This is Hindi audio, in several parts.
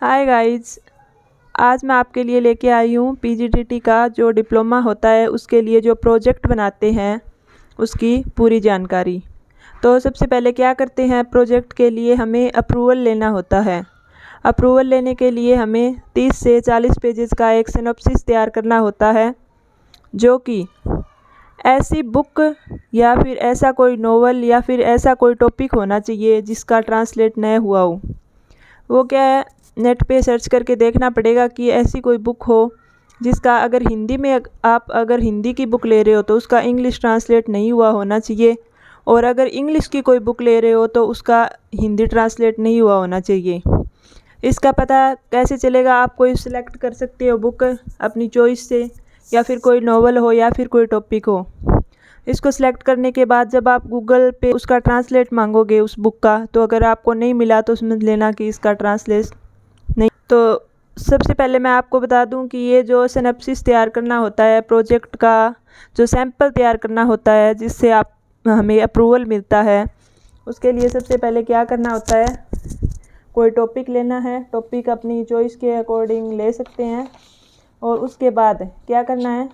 Hi guys. आज मैं आपके लिए लेके आई हूँ पीजीटीटी का जो डिप्लोमा होता है उसके लिए जो प्रोजेक्ट बनाते हैं उसकी पूरी जानकारी। तो सबसे पहले क्या करते हैं, प्रोजेक्ट के लिए हमें अप्रूवल लेना होता है। अप्रूवल लेने के लिए हमें 30 से 40 पेजेस का एक सिनॉप्सिस तैयार करना होता है, जो कि ऐसी बुक या फिर ऐसा कोई नोवेल या फिर ऐसा कोई टॉपिक होना चाहिए जिसका ट्रांसलेट न हुआ हो। वो क्या है, नेट पे सर्च करके देखना पड़ेगा कि ऐसी कोई बुक हो जिसका अगर हिंदी में आप अगर हिंदी की बुक ले रहे हो तो उसका इंग्लिश ट्रांसलेट नहीं हुआ होना चाहिए, और अगर इंग्लिश की कोई बुक ले रहे हो तो उसका हिंदी ट्रांसलेट नहीं हुआ होना चाहिए। इसका पता कैसे चलेगा, आप कोई सिलेक्ट कर सकते हो बुक अपनी चॉइस से, या फिर कोई नॉवल हो या फिर कोई टॉपिक हो। इसको सिलेक्ट करने के बाद जब आप गूगल पे उसका ट्रांसलेट मांगोगे उस बुक का, तो अगर आपको नहीं मिला तो समझ लेना कि इसका ट्रांसलेट नहीं। तो सबसे पहले मैं आपको बता दूं कि ये जो सिनॉप्सिस तैयार करना होता है, प्रोजेक्ट का जो सैंपल तैयार करना होता है जिससे आप हमें अप्रूवल मिलता है, उसके लिए सबसे पहले क्या करना होता है, कोई टॉपिक लेना है। टॉपिक अपनी चॉइस के अकॉर्डिंग ले सकते हैं, और उसके बाद क्या करना है,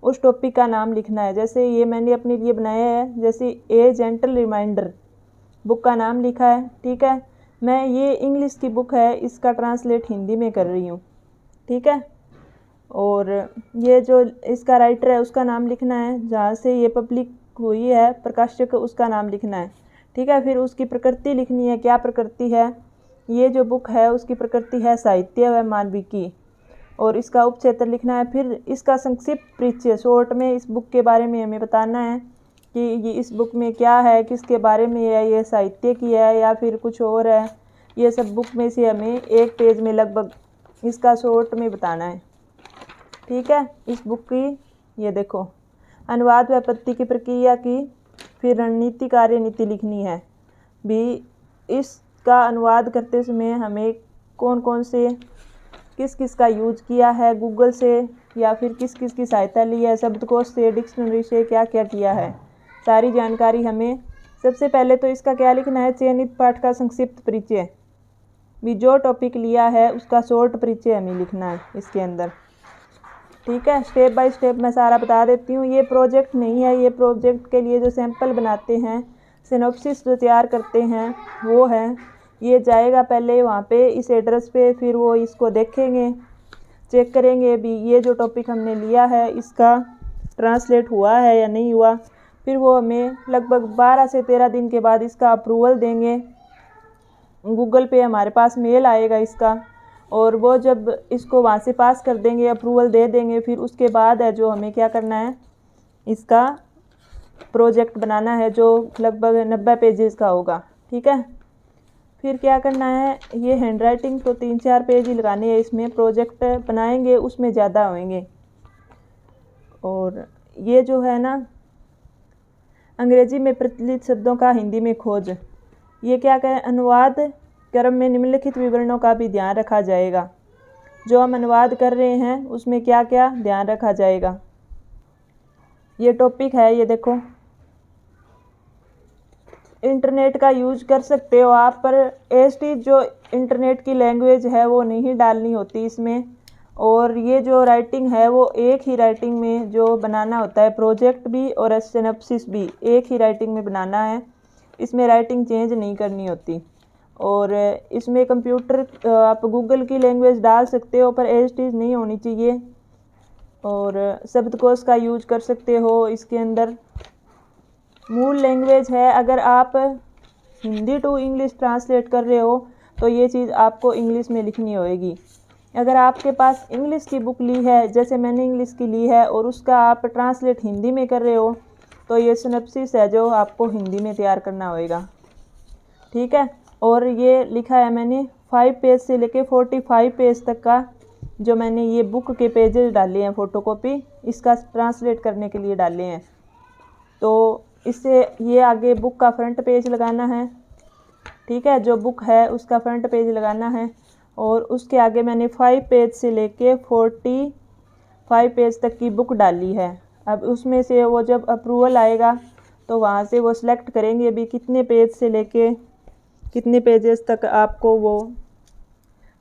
उस टॉपिक का नाम लिखना है। जैसे ये मैंने अपने लिए बनाया है, जैसे ए जेंटल रिमाइंडर बुक का नाम लिखा है। ठीक है, मैं ये इंग्लिश की बुक है, इसका ट्रांसलेट हिंदी में कर रही हूँ। ठीक है, और ये जो इसका राइटर है उसका नाम लिखना है, जहाँ से ये पब्लिक हुई है प्रकाशक उसका नाम लिखना है। ठीक है, फिर उसकी प्रकृति लिखनी है, क्या प्रकृति है। ये जो बुक है उसकी प्रकृति है साहित्य व मानविकी, और इसका उपक्षेत्र लिखना है। फिर इसका संक्षिप्त परिचय शॉर्ट में इस बुक के बारे में हमें बताना है कि ये इस बुक में क्या है, किसके बारे में है, ये साहित्य की है या फिर कुछ और है। ये सब बुक में से हमें एक पेज में लगभग इसका शॉर्ट में बताना है। ठीक है, इस बुक की ये देखो अनुवाद व आपत्ति की प्रक्रिया की, फिर रणनीति कार्यनीति लिखनी है भी। इसका अनुवाद करते समय हमें कौन कौन से किस किस का यूज किया है, गूगल से या फिर किस किस की सहायता ली है, शब्दकोश से, डिक्शनरी से क्या क्या किया है, सारी जानकारी हमें। सबसे पहले तो इसका क्या लिखना है, चयनित पाठ का संक्षिप्त परिचय भी, जो टॉपिक लिया है उसका शॉर्ट परिचय हमें लिखना है इसके अंदर। ठीक है, स्टेप बाय स्टेप मैं सारा बता देती हूँ। ये प्रोजेक्ट नहीं है, ये प्रोजेक्ट के लिए जो सैंपल बनाते हैं, सिनॉप्सिस जो तैयार करते हैं वो है। ये जाएगा पहले वहाँ पे इस एड्रेस पे, फिर वो इसको देखेंगे, चेक करेंगे भी ये जो टॉपिक हमने लिया है इसका ट्रांसलेट हुआ है या नहीं हुआ। फिर वो हमें लगभग 12 से 13 दिन के बाद इसका अप्रूवल देंगे। गूगल पे हमारे पास मेल आएगा इसका, और वो जब इसको वहाँ से पास कर देंगे, अप्रूवल दे देंगे, फिर उसके बाद है जो हमें क्या करना है, इसका प्रोजेक्ट बनाना है जो लगभग 90 पेजेस का होगा। ठीक है, फिर क्या करना है, ये हैंडराइटिंग तो 3-4 पेज ही लगाने हैं इसमें, प्रोजेक्ट बनाएंगे उसमें ज़्यादा होंगे। और ये जो है ना, अंग्रेजी में प्रचलित शब्दों का हिंदी में खोज, ये क्या करें, अनुवाद क्रम में निम्नलिखित विवरणों का भी ध्यान रखा जाएगा। जो हम अनुवाद कर रहे हैं उसमें क्या क्या ध्यान रखा जाएगा। ये टॉपिक है, ये देखो, इंटरनेट का यूज कर सकते हो आप, पर एसटी जो इंटरनेट की लैंग्वेज है वो नहीं डालनी होती इसमें। और ये जो राइटिंग है वो एक ही राइटिंग में जो बनाना होता है, प्रोजेक्ट भी और सिनॉप्सिस भी एक ही राइटिंग में बनाना है, इसमें राइटिंग चेंज नहीं करनी होती। और इसमें कंप्यूटर आप गूगल की लैंग्वेज डाल सकते हो, पर एसटी नहीं होनी चाहिए। और शब्दकोश का यूज कर सकते हो इसके अंदर। मूल लैंग्वेज है, अगर आप हिंदी टू इंग्लिश ट्रांसलेट कर रहे हो तो ये चीज़ आपको इंग्लिश में लिखनी होएगी। अगर आपके पास इंग्लिश की बुक ली है, जैसे मैंने इंग्लिश की ली है, और उसका आप ट्रांसलेट हिंदी में कर रहे हो, तो ये सिनॉप्सिस है जो आपको हिंदी में तैयार करना होएगा। ठीक है, और ये लिखा है मैंने 5 पेज से लेके 45 पेज तक का, जो मैंने ये बुक के पेजेस डाले हैं फ़ोटोकॉपी, इसका ट्रांसलेट करने के लिए डाले हैं। तो इससे ये आगे बुक का फ्रंट पेज लगाना है। ठीक है, जो बुक है उसका फ्रंट पेज लगाना है, और उसके आगे मैंने 5 पेज से लेके 45 पेज तक की बुक डाली है। अब उसमें से वो जब अप्रूवल आएगा तो वहाँ से वो सिलेक्ट करेंगे भी कितने पेज से लेके कितने पेजेस तक आपको वो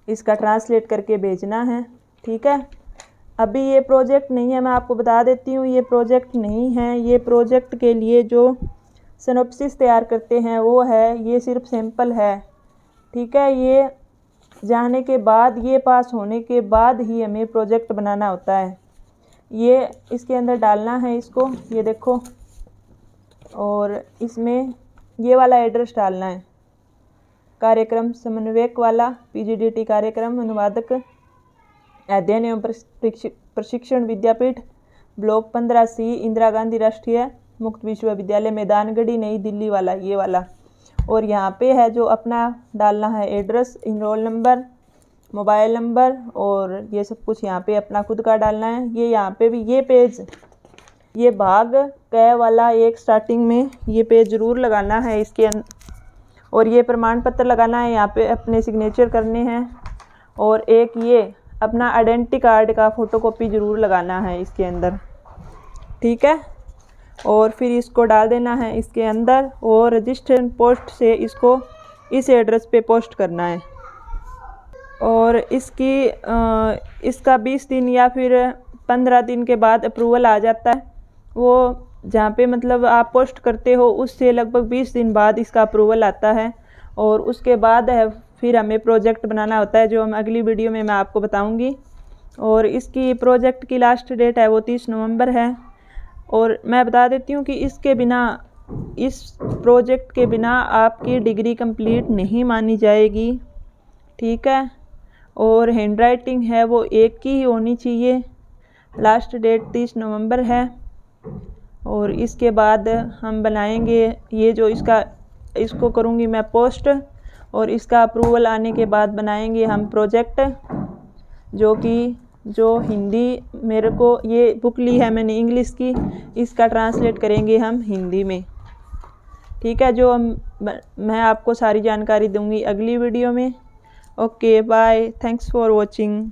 इसका ट्रांसलेट करके भेजना है। ठीक है, अभी ये प्रोजेक्ट नहीं है, मैं आपको बता देती हूँ, ये प्रोजेक्ट नहीं है। ये प्रोजेक्ट के लिए जो सिनॉप्सिस तैयार करते हैं वो है, ये सिर्फ सैंपल है। ठीक है, ये जाने के बाद, ये पास होने के बाद ही हमें प्रोजेक्ट बनाना होता है। ये इसके अंदर डालना है इसको, ये देखो, और इसमें ये वाला एड्रेस डालना है, कार्यक्रम समन्वयक वाला, पीजीडीटी कार्यक्रम अनुवादक अध्ययन एवं प्रशिक्षण विद्यापीठ, ब्लॉक 15C, इंदिरा गांधी राष्ट्रीय मुक्त विश्वविद्यालय, मैदानगढ़ी, नई दिल्ली वाला, ये वाला। और यहाँ पे है जो अपना डालना है address, enrol number, mobile number, और ये सब कुछ यहाँ पे अपना खुद का डालना है। ये यहाँ पे भी ये पेज, ये भाग क वाला एक स्टार्टिंग में ये पेज ज़रूर लगाना है इसके और ये प्रमाण पत्र लगाना है, यहाँ पे अपने सिग्नेचर करने हैं। और एक ये अपना आइडेंटिटी कार्ड का फ़ोटोकॉपी ज़रूर लगाना है इसके अंदर। ठीक है, और फिर इसको डाल देना है इसके अंदर और रजिस्टर पोस्ट से इसको इस एड्रेस पे पोस्ट करना है। और इसका 20 दिन या फिर 15 दिन के बाद अप्रूवल आ जाता है। वो जहाँ पे मतलब आप पोस्ट करते हो उससे लगभग 20 दिन बाद इसका अप्रूवल आता है। और उसके बाद है फिर हमें प्रोजेक्ट बनाना होता है, जो हम अगली वीडियो में मैं आपको बताऊंगी। और इसकी प्रोजेक्ट की लास्ट डेट है वो 30 नवंबर है। और मैं बता देती हूँ कि इसके बिना, इस प्रोजेक्ट के बिना आपकी डिग्री कंप्लीट नहीं मानी जाएगी। ठीक है, और हैंडराइटिंग है वो एक की ही होनी चाहिए। लास्ट डेट 30 नवंबर है। और इसके बाद हम बनाएंगे ये जो इसको करूँगी मैं पोस्ट, और इसका अप्रूवल आने के बाद बनाएंगे हम प्रोजेक्ट, जो हिंदी, मेरे को ये बुक ली है मैंने इंग्लिश की, इसका ट्रांसलेट करेंगे हम हिंदी में। ठीक है, मैं आपको सारी जानकारी दूंगी अगली वीडियो में। Okay bye, thanks for watching.